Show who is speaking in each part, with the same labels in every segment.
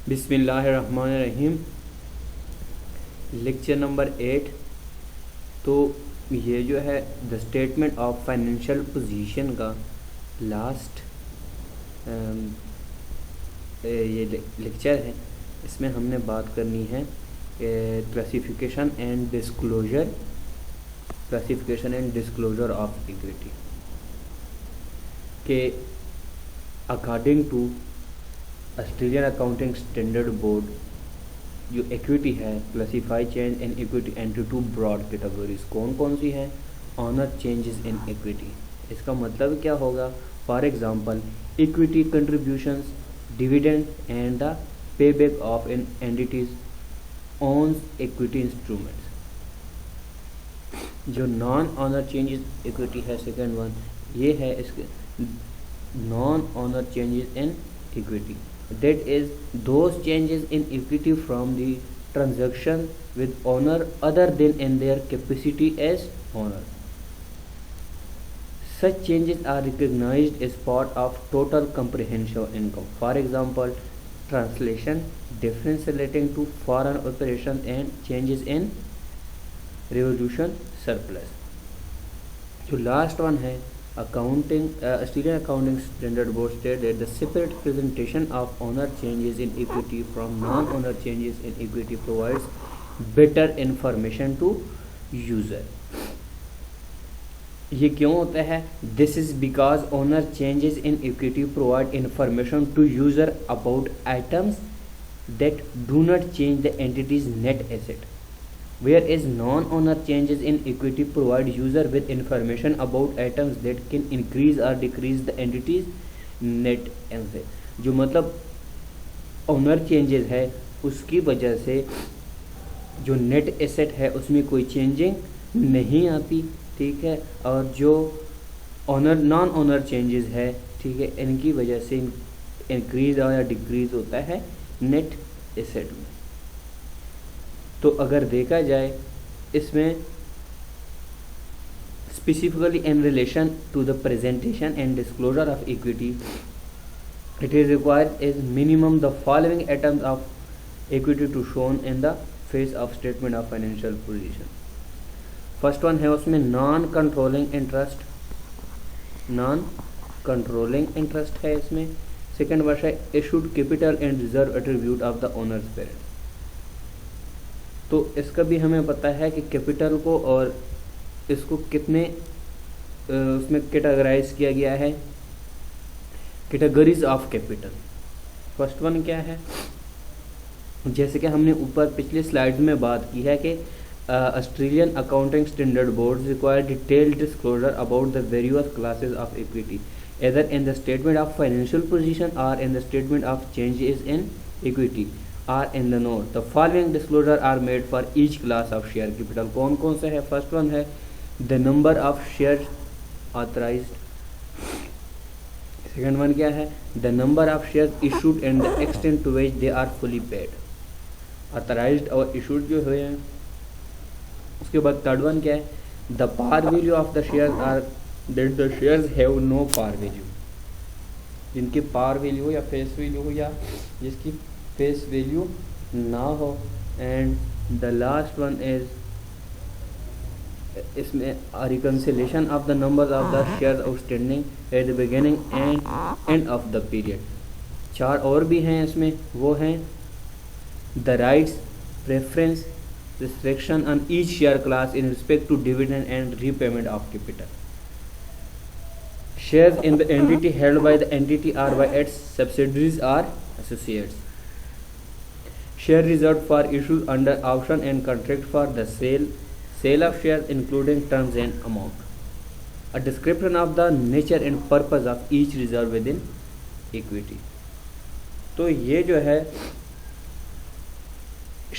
Speaker 1: बिस्मिल्लाहिर्रहमानिर्रहीम। Lecture number 8। तो ये जो है the statement of financial position का लास्ट ये लेक्चर है। इसमें हमने बात करनी है classification and disclosure of equity के according to Australian accounting standard board जो इक्विटी है classify change in equity and two broad categories. कौन कौन सी हैं? Owner changes in equity. इसका मतलब क्या होगा? For example equity contributions, dividend and the payback of in entity's ons equity instruments. जो नॉन ऑनर चेंजेस इक्विटी है सेकेंड वन, ये है इसके non owner changes in equity, that is those changes in equity from the transaction with owner other than in their capacity as owner. Such changes are recognized as part of total comprehensive income. For example, translation difference relating to foreign operations and changes in revolution surplus. जो last one है Australian Accounting Standard Board states that the separate presentation of owner changes in equity from non-owner changes in equity provides better information to user. ये क्यों होता है? This is because owner changes in equity provide information to user about items that do not change the entity's net asset, whereas non-owner changes in equity provide user with information about items that can increase or decrease the entity's net asset. जो मतलब owner changes है उसकी वजह से जो net asset है उसमें कोई चेंजिंग नहीं आती, ठीक है। और जो ओनर नॉन ओनर चेंजेस है, ठीक है, इनकी वजह से इंक्रीज या डिक्रीज होता है नेट एसेट में। तो अगर देखा जाए इसमें specifically in relation to the presentation and disclosure of equity, it is required as minimum the following items of equity to shown in the face of statement of financial position. First one है उसमें non controlling interest है इसमें। Second वर्ष है issued capital and reserve attribute of the owners parent. तो इसका भी हमें पता है कि कैपिटल को और इसको कितने उसमें कैटेगराइज किया गया है, categories of capital. First one क्या है? जैसे कि हमने ऊपर पिछले स्लाइड्स में बात की है कि Australian accounting standard board require detailed disclosure about the various classes of equity either in the statement of financial position or in the statement of changes in equity or in the note. The following disclosure are made for each class of share capital. कौन कौन से है? First one है the number of shares authorized. Second one क्या है? the number of shares issued and the extent to which they are fully paid. authorized और issued जो हुए हैं। उसके बाद थर्ड वन क्या है? the par value of the shares are that the shares have no par value. जिनकी par value हो या फेस वैल्यू हो या जिसकी फेस वैल्यू ना हो। And the last one is इसमें reconciliation of the number of the shares outstanding at the beginning and end of the period. चार और भी हैं इसमें, वो हैं the rights, preference, restriction on each share class in respect to dividend and repayment of capital. Shares in the entity held by the entity or by its subsidiaries or associates. Share reserved for issue under option and contract for the sale of shares including terms and amount. A description of the nature and purpose of each reserve within equity. तो ये जो है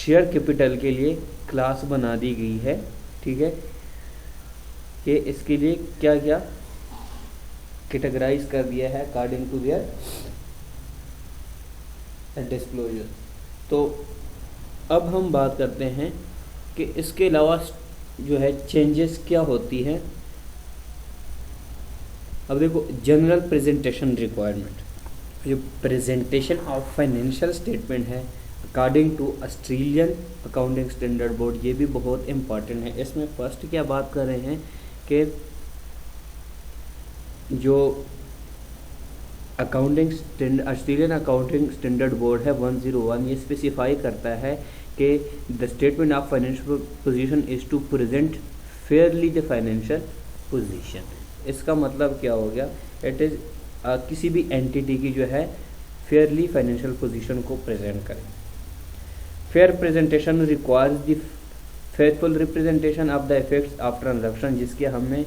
Speaker 1: share capital के लिए class बना दी गई है, ठीक है, कि इसके लिए क्या क्या कैटेगराइज कर दिया है अकॉर्डिंग टू देयर डिस्क्लोजर। तो अब हम बात करते हैं कि इसके अलावा जो है चेंजेस क्या होती हैं। अब देखो जनरल प्रेजेंटेशन रिक्वायरमेंट, जो प्रेजेंटेशन ऑफ फाइनेंशियल स्टेटमेंट है according to Australian accounting standard board, ये भी बहुत इम्पॉर्टेंट है। इसमें फर्स्ट क्या बात कर रहे हैं कि जो ऑस्ट्रेलियन अकाउंटिंग स्टैंडर्ड बोर्ड है 101, ये स्पेसिफाई करता है कि the statement of financial position is to present fairly the financial position. इसका मतलब क्या हो गया, इट इज़ किसी भी एंटिटी की जो है फेयरली फाइनेंशियल पोजीशन को प्रेजेंट करें। Fair presentation requires the fearful representation of the effects of transaction, जिसके हमने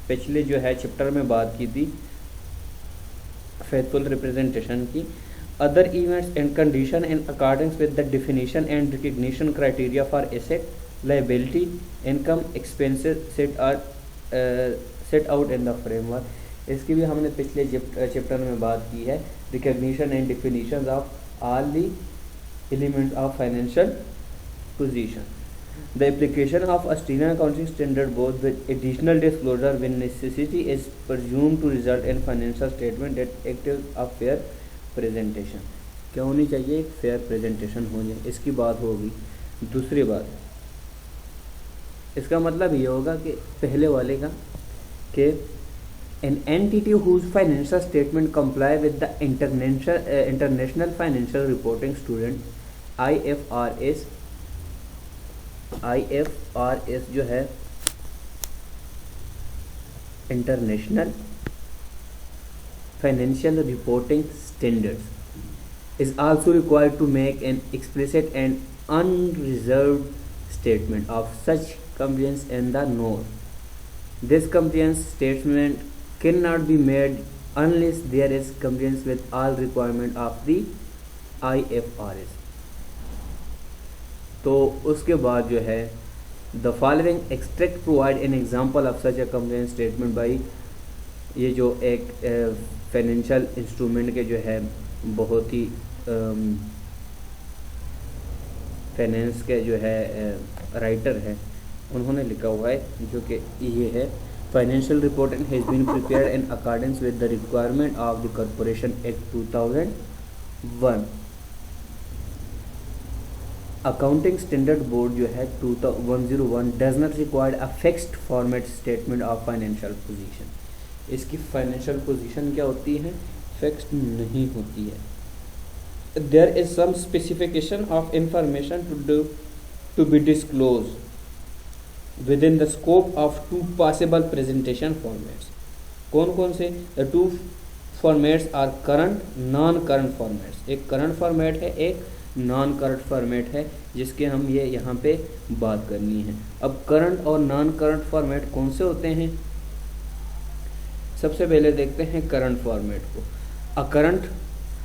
Speaker 1: पिछले जो है चैप्टर में बात की थी फेयरफुल रिप्रेजेंटेशन की। Other events and condition in according with the definition and recognition criteria for asset liability income expenses set out in the framework. इसकी भी हमने पिछले चैप्टर में बात की है, recognition and definition of all the elements of financial position. The application of Australian Accounting Standard Board with additional disclosure when necessity is presumed to result in financial statement that acts of fair presentation। क्या होनी चाहिए, एक fair presentation हो जाए, इसकी बात होगी। दूसरी बात, इसका मतलब ये होगा कि पहले वाले का कि an entity whose financial statement comply with the international financial reporting student IFRS जो है international financial reporting standards is also required to make an explicit and unreserved statement of such compliance in the note. This compliance statement cannot be made unless there is compliance with all requirement of the IFRS। तो उसके बाद जो है the following extract provide an example of such a complaint statement by, ये जो एक financial instrument के जो है बहुत ही फाइनेंस के जो है राइटर है, उन्होंने लिखा हुआ है जो कि ये है financial reporting has been prepared in accordance with the requirement of the corporation act 2001। Accounting standard board जो है 101 does not required a fixed format statement of financial position. इसकी फाइनेंशियल पोजीशन क्या होती है, फिक्स्ड नहीं होती है। There is some specification of information to be disclose within the scope of two possible presentation formats. कौन कौन से two formats are current non current formats. एक करंट फॉर्मेट है, एक नॉन करंट फॉर्मेट है, जिसके हम ये यहाँ पे बात करनी है। अब करंट और नॉन करंट फॉर्मेट कौन से होते हैं, सबसे पहले देखते हैं करंट फॉर्मेट को। A current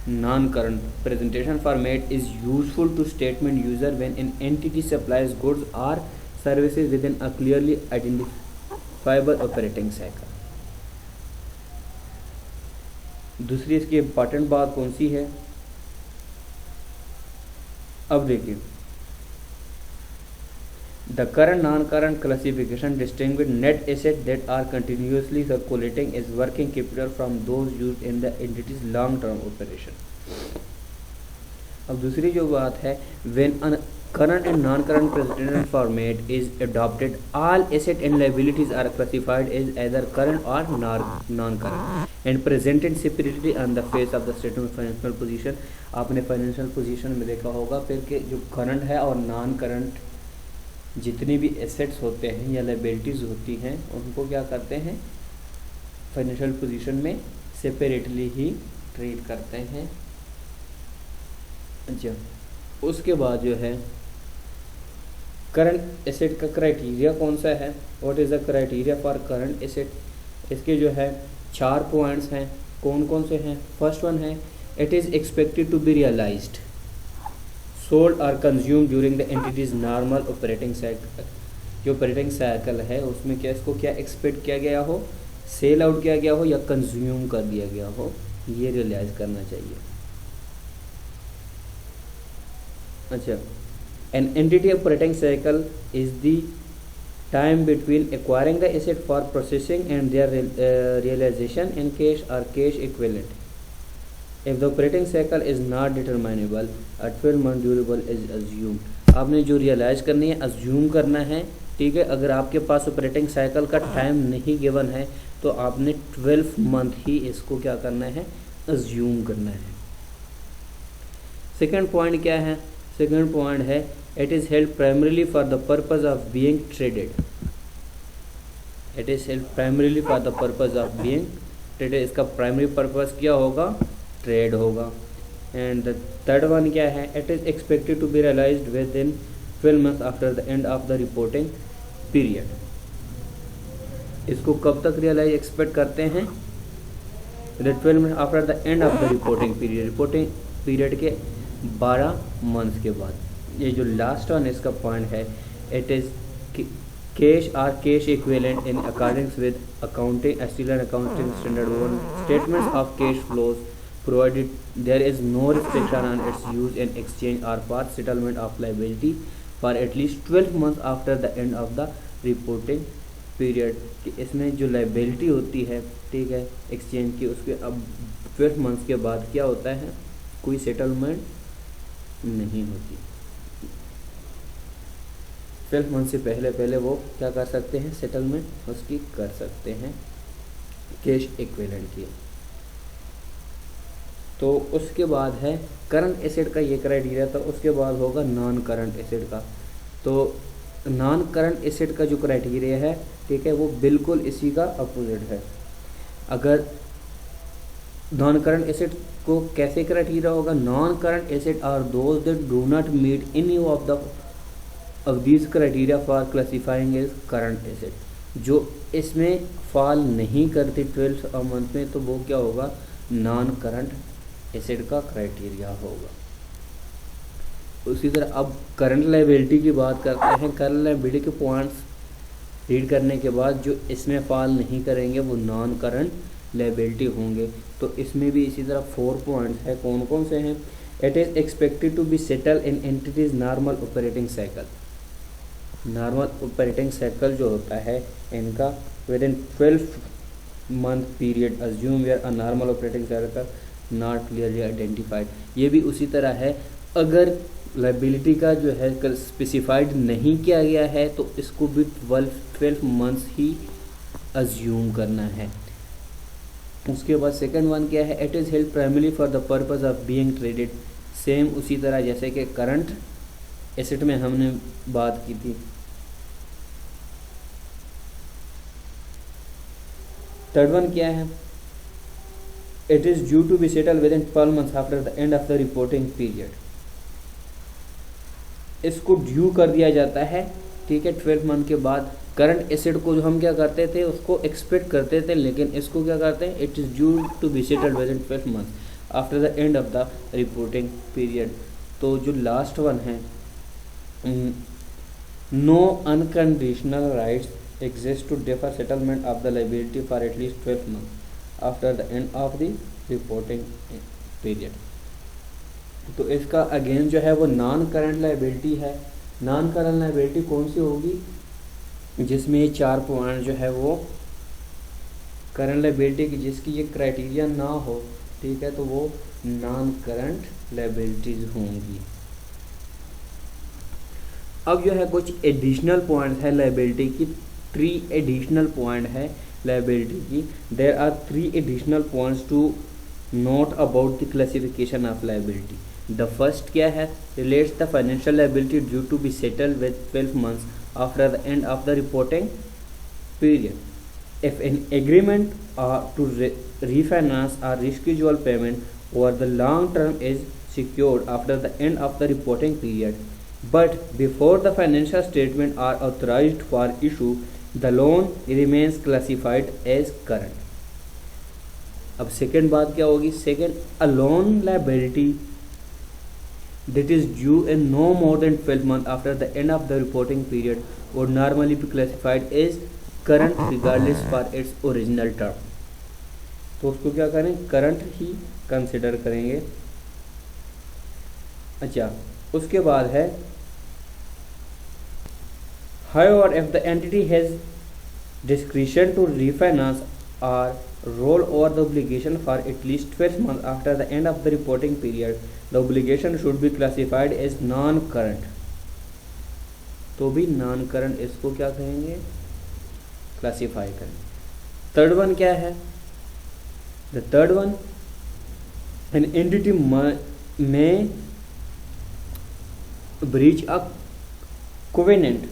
Speaker 1: non current presentation format is useful to statement user when an entity supplies goods or services within a clearly identifiable operating cycle. दूसरी इसकी इंपॉर्टेंट बात कौन सी है, अब देखिए the current non current classification distinguish net asset that are continuously circulating is working capital from those used in the entity's long term operation. अब दूसरी जो बात है, when current and non-current presentation format is adopted, all asset and liabilities are classified as either current or non-current and presented separately on the face of the statement of financial position। आपने financial position में देखा होगा फिर कि जो current है और non current जितनी भी एसेट्स होते हैं या लाइबिलिटीज़ होती हैं उनको क्या करते हैं, फाइनेंशियल पोजीशन में सेपरेटली ही ट्रीट करते हैं। अच्छा, उसके बाद जो है करंट एसेट का क्राइटेरिया कौन सा है, what is the criteria for current asset. इसके जो है 4 पॉइंट्स हैं, कौन कौन से हैं। फर्स्ट वन है it is expected to be realised sold or consume during the entity's normal operating cycle. जो ऑपरेटिंग साइकिल है उसमें क्या इसको क्या एक्सपेक्ट किया गया हो, सेल आउट किया गया हो या कंज्यूम कर दिया गया हो, ये रियलाइज करना चाहिए। अच्छा, an entity operating cycle is the time between acquiring the asset for processing and their realization in cash or cash equivalent। If the operating cycle is not determinable a 12 month durable is assumed. आपने जो realise करनी है assume करना है, ठीक है। अगर आपके पास ऑपरेटिंग साइकिल का टाइम नहीं गिवन है तो आपने 12 मंथ ही इसको क्या करना है, अज्यूम करना है। सेकेंड पॉइंट क्या है, सेकेंड पॉइंट है it is held primarily for the purpose of being traded. It is held primarily for the purpose of being traded. इसका प्राइमरी पर्पज क्या होगा, ट्रेड होगा। एंड द थर्ड वन क्या है, it is expected to be realised within 12 month after the end of the reporting period. इसको कब तक realise expect करते हैं, 12 month after the end of the reporting period, reporting period के 12 month के बाद। ये जो लास्ट वन इसका पॉइंट है, इट इज़ कैश और cash equivalent in accordings with accounting Australian accounting standard 1 statements of cash flows provided there is no restriction on its use in exchange or for settlement of liability for at least 12 months after the end of the reporting period। कि इसमें जो liability होती है, ठीक है, exchange की, उसके अब 12 मंथ्स के बाद क्या होता है, कोई सेटलमेंट नहीं होती। 12 मंथ से पहले पहले वो क्या कर सकते हैं, सेटलमेंट उसकी कर सकते हैं कैश इक्विवेलेंट की। तो उसके बाद है करंट एसेट का ये क्राइटेरिया था। उसके बाद होगा नॉन करंट एसेट का। तो नॉन करंट एसेट का जो क्राइटेरिया है, ठीक है, वो बिल्कुल इसी का अपोजिट है। अगर नॉन करंट एसेट को कैसे क्राइटेरिया होगा, non current asset are those that do not meet any of these criteria for classifying as current asset. जो इसमें फॉल नहीं करते 12 मंथ में, तो वो क्या होगा, नॉन करंट एसेट का क्राइटेरिया होगा। उसी तरह अब करंट लायबिलिटी की बात करते हैं। करंट लायबिलिटी के पॉइंट्स रीड करने के बाद जो इसमें फॉल नहीं करेंगे वो नॉन करंट लायबिलिटी होंगे। तो इसमें भी इसी तरह 4 पॉइंट्स है। कौन कौन से हैं, it is expected to be settle in entities normal operating cycle. Normal operating cycle जो होता है इनका within 12 month period assume where a normal operating cycle not clearly identified. ये भी उसी तरह है, अगर लायबिलिटी का जो है स्पेसिफाइड नहीं किया गया है तो इसको भी 12 मंथ्स ही अज्यूम करना है। उसके बाद सेकंड वन क्या है, it is held primary for the purpose of being traded. Same उसी तरह जैसे कि करंट एसेट में हमने बात की थी। थर्ड वन क्या है, it is due to be settle within 12 months after the end of the reporting period. इसको ड्यू कर दिया जाता है, ठीक है, 12 मंथ के बाद। करंट एसेट को जो हम क्या करते थे उसको एक्सपेक्ट करते थे, लेकिन इसको क्या करते हैं, it is due to be settle within 12 months after the end of the reporting period. तो जो लास्ट वन है, no unconditional rights exist to defer settlement of the liability for at least 12 months after the end of the reporting period। तो इसका again जो है वो non current liability है। Non current liability कौन सी होगी, जिसमें ये 4 पॉइंट जो है वो करंट लायबिलिटी की जिसकी ये क्राइटेरिया ना हो, ठीक है, तो वो नॉन करंट लायबिलिटीज होंगी। अब जो है कुछ एडिशनल पॉइंट्स है लायबिलिटी की, 3 एडिशनल पॉइंट है लायबिलिटी की। There are 3 additional points to note about the classification of liability. The first क्या है, relates the financial liability due to be settled with 12 months after the end of the reporting period. If an agreement to refinance or reschedule payment over the long term is secured after the end of the reporting period, but before the financial statements are authorized for issue, the loan remains classified as current। अब second बात क्या होगी, second, a loan liability that is due in no more than 12 months after the end of the reporting period would normally be classified as current regardless for its original term। तो उसको क्या करें, current ही consider करेंगे। अच्छा, उसके बाद है however if the entity has discretion to refinance or roll over the obligation for at least 12 months after the end of the reporting period, the obligation should be classified as non-current. तो भी non current इसको क्या कहेंगे, classify करेंगे. Third one क्या है, the third one, an entity में breach a covenant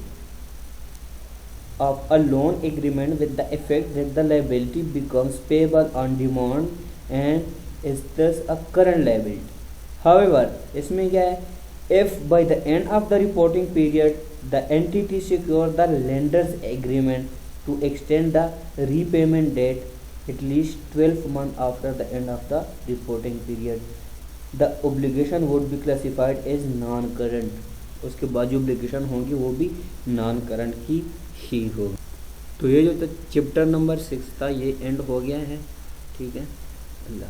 Speaker 1: of a loan agreement with the effect that the liability becomes payable on demand and is thus a current liability. However, इसमें क्या है, if by the end of the reporting period the entity secure the lender's agreement to extend the repayment date at least 12 months after the end of the reporting period, the obligation would be classified as non-current. उसके बाद जो obligation होगी वो भी non-current की ही होगी. तो ये जो चैप्टर नंबर 6 था ये एंड हो गया है. ठीक है, अल्लाह.